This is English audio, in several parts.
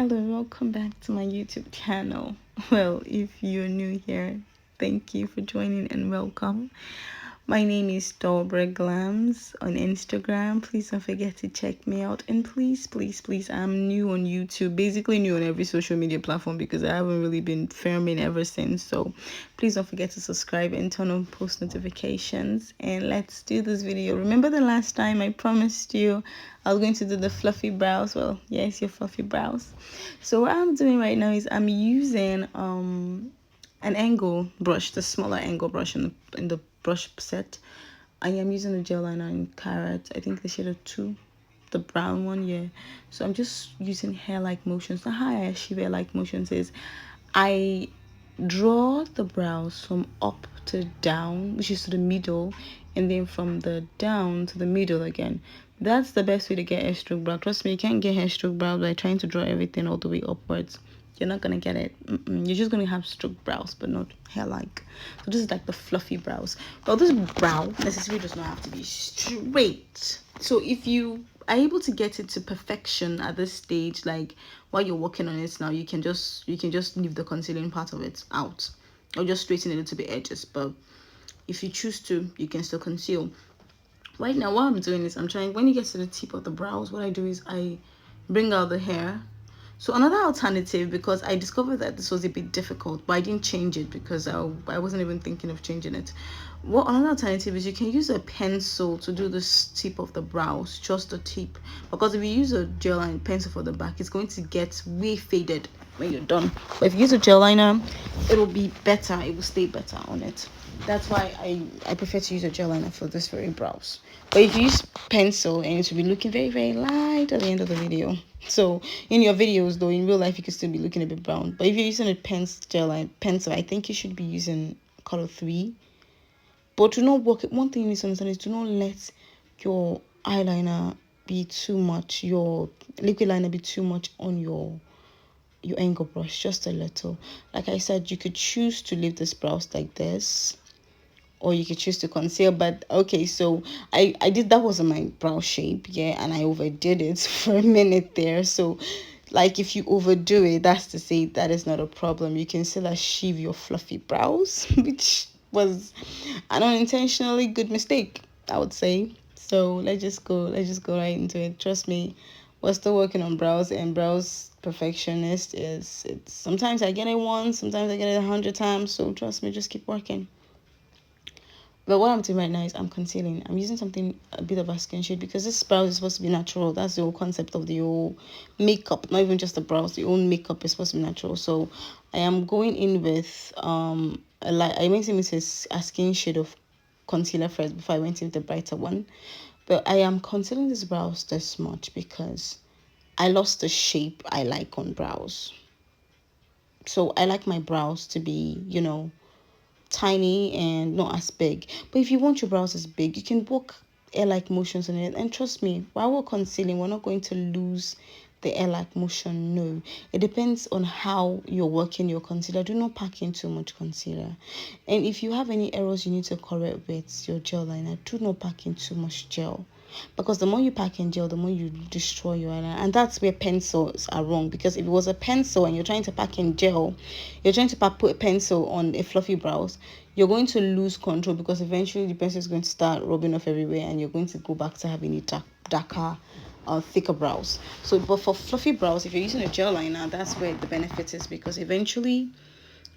Hello, welcome back to my YouTube channel. Well, if you're new here, thank you for joining and welcome. My name is DOBRA'SGLAM on Instagram. Please don't forget to check me out. And please, I'm new on YouTube. Basically new on every social media platform because I haven't really been filming ever since. So please don't forget to subscribe and turn on post notifications. And let's do this video. Remember the last time I promised you I was going to do the fluffy brows? Well, yes, your fluffy brows. So what I'm doing right now is I'm using an angle brush, the smaller angle brush in the brush set. I am using a gel liner in Carrot. I think the shade of 2, the brown one. Yeah, so I'm just using hair-like motions. Now how I achieve hair-like motions is I draw the brows from up to down, which is to the middle, and then from the down to the middle again. That's the best way to get hair stroke brow. Trust me, you can't get hair stroke brow by trying to draw everything all the way upwards. You're not gonna get it. You're just gonna have stroke brows, but not hair-like. So this is like the fluffy brows. But this brow necessarily does not have to be straight. So if you are able to get it to perfection at this stage, like while you're working on it now, you can just leave the concealing part of it out, or just straighten it to the edges. But if you choose to, you can still conceal. Right now, what I'm doing is I'm trying, when you get to the tip of the brows, what I do is I bring out the hair. So another alternative, because I discovered that this was a bit difficult, but I didn't change it because I wasn't even thinking of changing it. What another alternative is, you can use a pencil to do this tip of the brows, just the tip. Because if you use a gel line pencil for the back, it's going to get way faded when you're done. But if you use a gel liner, it'll be better. It will stay better on it. That's why I prefer to use a gel liner for this very brows. But if you use pencil, and it will be looking very, very light at the end of the video. So in your videos though, in real life, you could still be looking a bit brown. But if you're using a pencil, I think you should be using color 3. But do not work. One thing you need to understand is, do not let your eyeliner be too much, your liquid liner be too much on your angle brush. Just a little. Like I said, you could choose to leave this brows like this, or you could choose to conceal. But okay, so I did, that wasn't my brow shape, yeah, and I overdid it for a minute there. So like, if you overdo it, that's to say that is not a problem. You can still achieve your fluffy brows, which was an unintentionally good mistake, I would say. So let's just go right into it. Trust me, we're still working on brows, and brows perfectionist is, it's sometimes I get it once, sometimes I get it 100 times. So trust me, just keep working. But what I'm doing right now is I'm concealing. I'm using something, a bit of a skin shade, because this brows is supposed to be natural. That's the whole concept of the whole makeup. Not even just the brows. The whole makeup is supposed to be natural. So I am going in with I went in with a skin shade of concealer first before I went in with the brighter one. But I am concealing this brows this much because I lost the shape I like on brows. So I like my brows to be, you know, tiny and not as big. But if you want your brows as big, you can work air-like motions on it. And trust me, while we're concealing, we're not going to lose the air-like motion. No, it depends on how you're working your concealer. Do not pack in too much concealer. And if you have any errors you need to correct with your gel liner, do not pack in too much gel. Because the more you pack in gel, the more you destroy your eyeliner. And that's where pencils are wrong. Because if it was a pencil and you're trying to pack in gel, you're trying to put a pencil on a fluffy brows, you're going to lose control, because eventually the pencil is going to start rubbing off everywhere, and you're going to go back to having a darker thicker brows. So but for fluffy brows, if you're using a gel liner, that's where the benefit is, because eventually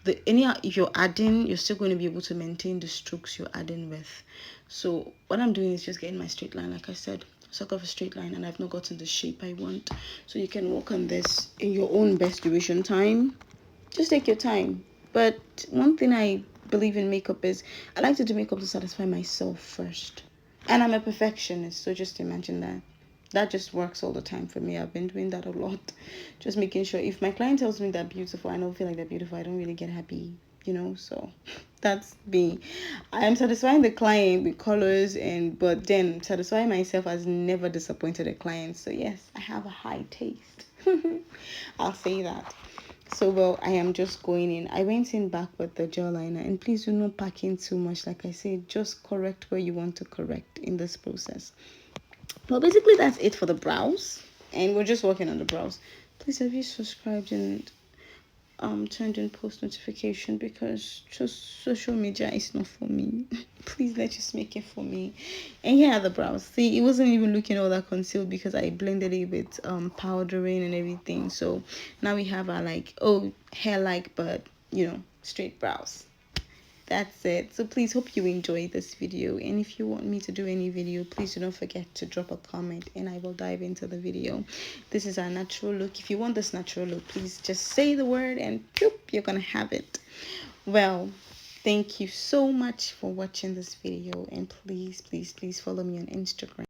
if you're adding, you're still going to be able to maintain the strokes you're adding with. So what I'm doing is just getting my straight line. Like I said, suck off a straight line, and I've not gotten the shape I want. So you can work on this in your own best duration time. Just take your time. But one thing I believe in makeup is, I like to do makeup to satisfy myself first. And I'm a perfectionist, so just imagine that. That just works all the time for me. I've been doing that a lot. Just making sure if my client tells me they're beautiful, I don't feel like they're beautiful, I don't really get happy, you know. So that's me. I am satisfying the client with colors, but then satisfying myself has never disappointed a client. So yes, I have a high taste. I'll say that. So well, I am just going in. I went in back with the gel liner, and please do not pack in too much. Like I said, just correct where you want to correct in this process. Well, basically that's it for the brows, and we're just working on the brows. Please, have you subscribed and turned on post notification, because just social media is not for me. Please, let's just make it for me. And here are the brows. See, it wasn't even looking all that concealed because I blended it with powdering and everything. So now we have our like, oh, hair like, but you know, straight brows. That's it. So please, hope you enjoyed this video, and if you want me to do any video, please do not forget to drop a comment and I will dive into the video. This is our natural look. If you want this natural look, please just say the word and poop, you're gonna have it. Well, thank you so much for watching this video, and please follow me on Instagram.